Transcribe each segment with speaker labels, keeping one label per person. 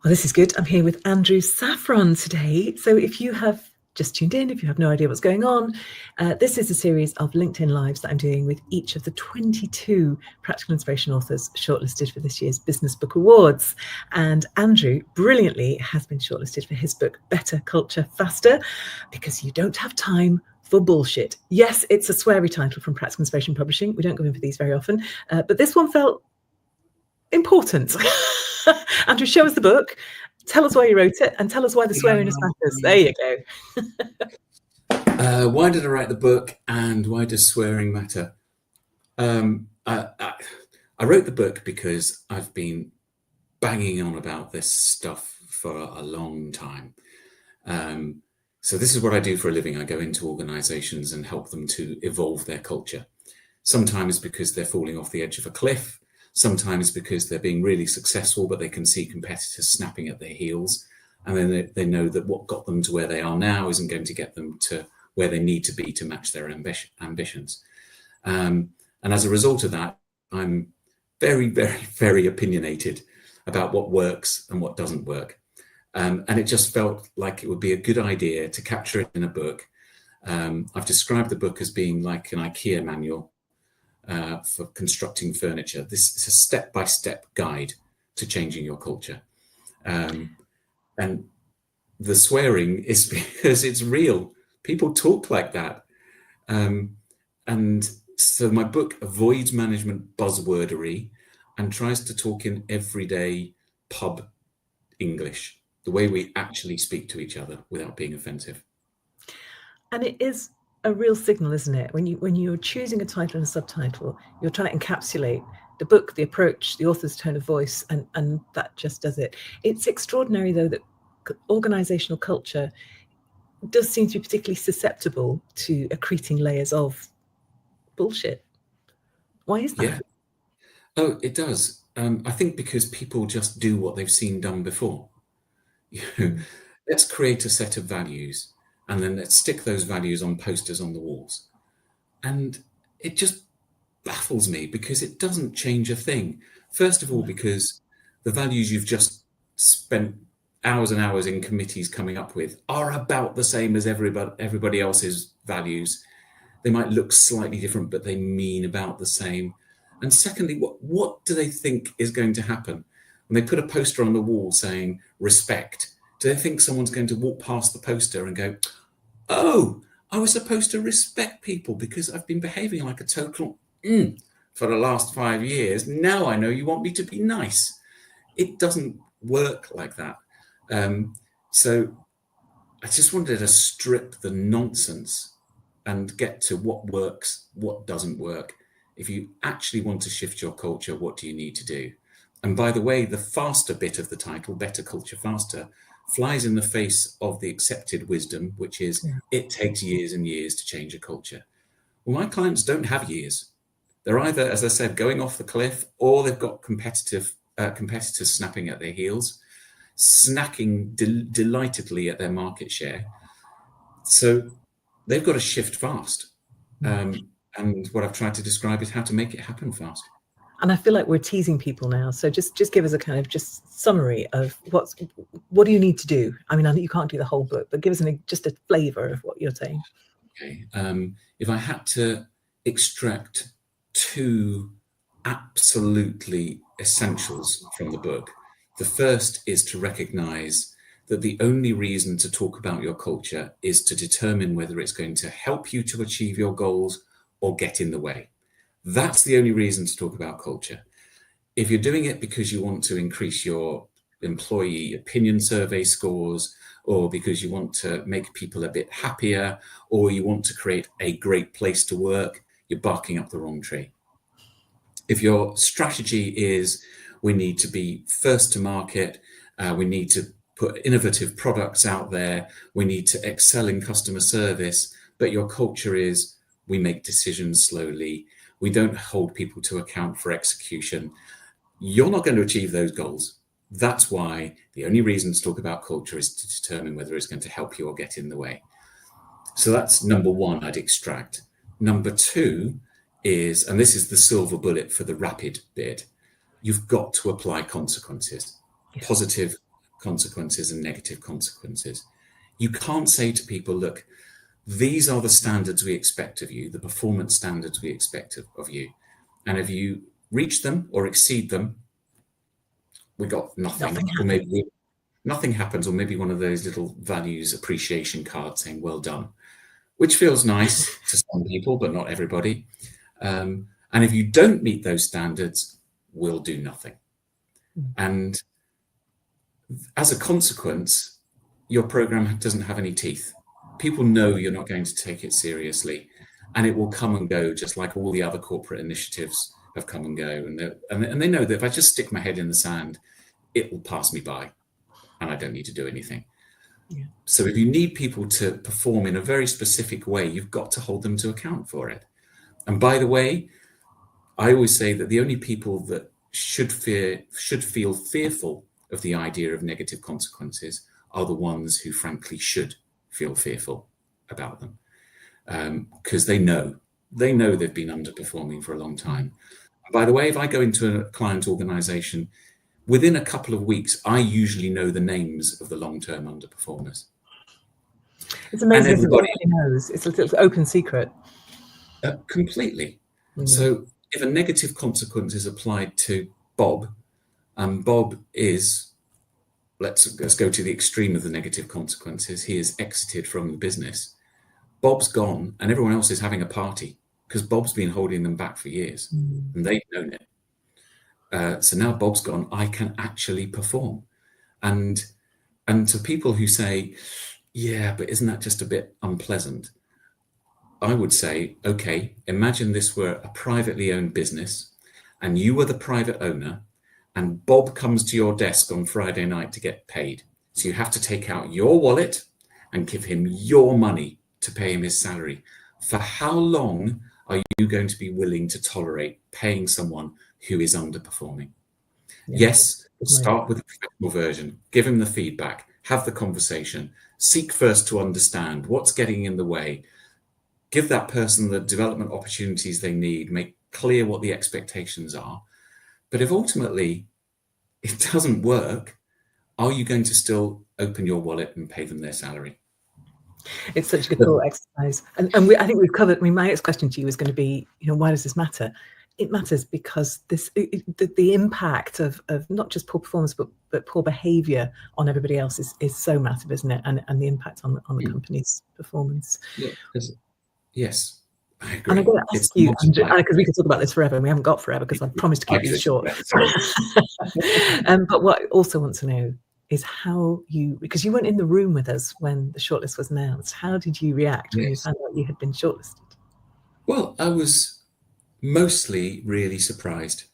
Speaker 1: Well, this is good. I'm here with Andrew Saffron today. So if you have just tuned in, if you have no idea what's going on, this is a series of LinkedIn Lives that I'm doing with each of the 22 practical inspiration authors shortlisted for this year's Business Book Awards. And Andrew, brilliantly, has been shortlisted for his book, Better Culture Faster, because you don't have time for bullshit. Yes, it's a sweary title from Practical Inspiration Publishing. We don't go in for these very often, but this one felt important. Andrew, show us the book, tell us why you wrote it, and tell us why the sweariness matters. There you
Speaker 2: go. Why did I write the book, and why does swearing matter? I wrote the book because I've been banging on about this stuff for a long time. So this is what I do for a living. I go into organizations and help them to evolve their culture. Sometimes because they're falling off the edge of a cliff, sometimes because they're being really successful, but they can see competitors snapping at their heels. And then they know that what got them to where they are now isn't going to get them to where they need to be to match their ambitions. And as a result of that, I'm very, very, very opinionated about what works and what doesn't work. And it just felt like it would be a good idea to capture it in a book. I've described the book as being like an IKEA manual for constructing furniture. This is a step-by-step guide to changing your culture. And the swearing is because it's real. People talk like that. And so my book avoids management buzzwordery and tries to talk in everyday pub English, the way we actually speak to each other without being offensive.
Speaker 1: And it is a real signal, isn't it? When you're choosing a title and a subtitle, you're trying to encapsulate the book, the approach, the author's tone of voice, and that just does it. It's extraordinary, though, that organizational culture does seem to be particularly susceptible to accreting layers of bullshit. Why is that?
Speaker 2: Yeah. Oh, it does. I think because people just do what they've seen done before. Let's create a set of values, and then let's stick those values on posters on the walls. And it just baffles me because it doesn't change a thing. First of all, because the values you've just spent hours and hours in committees coming up with are about the same as everybody else's values. They might look slightly different, but they mean about the same. And secondly, what do they think is going to happen? When they put a poster on the wall saying respect, do they think someone's going to walk past the poster and go, oh, I was supposed to respect people because I've been behaving like a total for the last 5 years. Now I know you want me to be nice. It doesn't work like that. So I just wanted to strip the nonsense and get to what works, what doesn't work. If you actually want to shift your culture, what do you need to do? And by the way, the faster bit of the title, Better Culture Faster, flies in the face of the accepted wisdom, which is it takes years and years to change a culture. Well, my clients don't have years. They're either, as I said, going off the cliff, or they've got competitors snapping at their heels, snacking delightedly at their market share. So they've got to shift fast. And what I've tried to describe is how to make it happen fast.
Speaker 1: And I feel like we're teasing people now. So just give us a kind of just summary of what do you need to do? I mean, I know you can't do the whole book, but give us just a flavor of what you're saying.
Speaker 2: Okay. If I had to extract 2 absolutely essentials from the book, the first is to recognize that the only reason to talk about your culture is to determine whether it's going to help you to achieve your goals or get in the way. That's the only reason to talk about culture. If you're doing it because you want to increase your employee opinion survey scores, or because you want to make people a bit happier, or you want to create a great place to work, you're barking up the wrong tree. If your strategy is we need to be first to market, we need to put innovative products out there, we need to excel in customer service, but your culture is we make decisions slowly, we don't hold people to account for execution, you're not going to achieve those goals. That's why the only reason to talk about culture is to determine whether it's going to help you or get in the way. So that's number 1 I'd extract. Number 2 is, and this is the silver bullet for the rapid bit, you've got to apply consequences, positive consequences and negative consequences. You can't say to people, look, these are the standards we expect of you, the performance standards we expect of you. And if you reach them or exceed them, we got nothing. Or maybe nothing happens, or maybe one of those little values appreciation cards saying, well done, which feels nice to some people, but not everybody. And if you don't meet those standards, we'll do nothing. And as a consequence, your program doesn't have any teeth. People know you're not going to take it seriously, and it will come and go, just like all the other corporate initiatives have come and go. And they know that if I just stick my head in the sand, it will pass me by, and I don't need to do anything. Yeah. So if you need people to perform in a very specific way, you've got to hold them to account for it. And by the way, I always say that the only people that should feel fearful of the idea of negative consequences are the ones who frankly should feel fearful about them, because they know they've been underperforming for a long time. And by the way, if I go into a client organization, within a couple of weeks, I usually know the names of the long-term underperformers.
Speaker 1: It's amazing. Everybody knows. It's an open secret.
Speaker 2: Completely. So if a negative consequence is applied to Bob, and Bob is, let's go to the extreme of the negative consequences, he is exited from the business. Bob's gone, and everyone else is having a party because Bob's been holding them back for years, and they've known it. So now Bob's gone, I can actually perform. And to people who say, yeah, but isn't that just a bit unpleasant? I would say, okay, imagine this were a privately owned business and you were the private owner, and Bob comes to your desk on Friday night to get paid. So you have to take out your wallet and give him your money to pay him his salary. For how long are you going to be willing to tolerate paying someone who is underperforming? Yeah. Yes, start with the professional version, give him the feedback, have the conversation, seek first to understand what's getting in the way, give that person the development opportunities they need, make clear what the expectations are. But if ultimately it doesn't work, are you going to still open your wallet and pay them their salary?
Speaker 1: It's such a good thought exercise. And I think we've covered, my next question to you is going to be, why does this matter? It matters because the impact of not just poor performance, but poor behavior on everybody else is so massive, isn't it? And the impact on the company's performance.
Speaker 2: Yes, I agree.
Speaker 1: And I'm going to ask you, because we could talk about this forever, and we haven't got forever because I promised to keep these short. But what I also want to know is how because you weren't in the room with us when the shortlist was announced, how did you react when you found out you had been shortlisted?
Speaker 2: Well, I was mostly really surprised.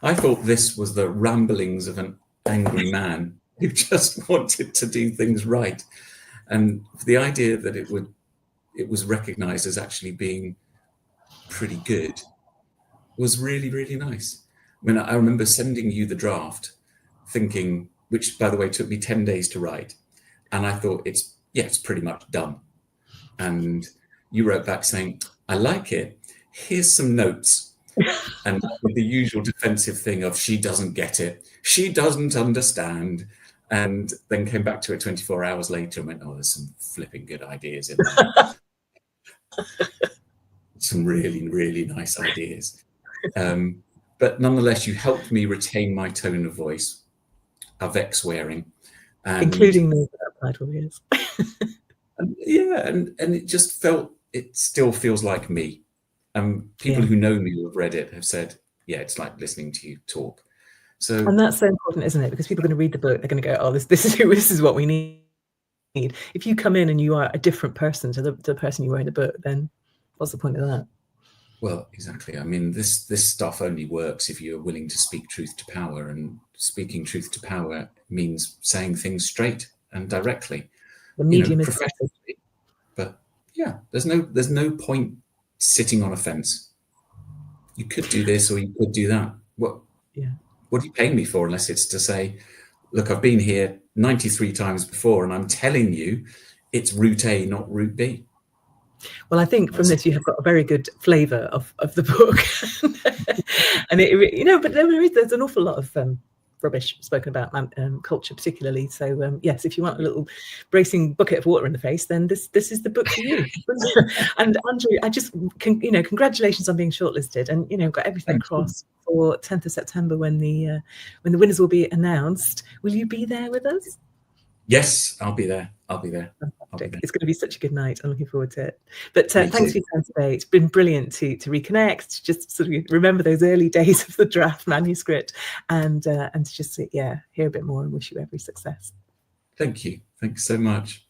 Speaker 2: I thought this was the ramblings of an angry man who just wanted to do things right. And the idea that it was recognized as actually being pretty good was really, really nice. I mean, I remember sending you the draft thinking, which by the way took me 10 days to write, and I thought it's pretty much done. And you wrote back saying, I like it, here's some notes. And with the usual defensive thing of she doesn't get it, she doesn't understand, and then came back to it 24 hours later and went, oh, there's some flipping good ideas in there. Some really, really nice ideas. But nonetheless, you helped me retain my tone of voice, avec swearing.
Speaker 1: Including the title, yes.
Speaker 2: And it just it still feels like me. People who know me who have read it have said, yeah, it's like listening to you talk. So,
Speaker 1: and that's so important, isn't it? Because people are going to read the book, they're going to go, oh, this is what we need. If you come in and you are a different person to the person you were in the book, then what's the point of that?
Speaker 2: Well, exactly. I mean, this stuff only works if you're willing to speak truth to power, and speaking truth to power means saying things straight and directly.
Speaker 1: The medium is
Speaker 2: professionally. But yeah, there's no point sitting on a fence. You could do this or you could do that. What are you paying me for, unless it's to say, look, I've been here 93 times before and I'm telling you it's route A, not route B.
Speaker 1: Well, I think from this you have got a very good flavour of the book. And but there's an awful lot of rubbish spoken about culture particularly. So yes, if you want a little bracing bucket of water in the face, then this is the book for you. And Andrew, I just congratulations on being shortlisted, and got everything crossed for 10th of September when the winners will be announced. Will you be there with us?
Speaker 2: Yes, I'll be there. I'll be there.
Speaker 1: It's going to be such a good night. I'm looking forward to it. But thanks for your time today. It's been brilliant to reconnect, to just sort of remember those early days of the draft manuscript, and to just hear a bit more, and wish you every success.
Speaker 2: Thank you. Thanks so much.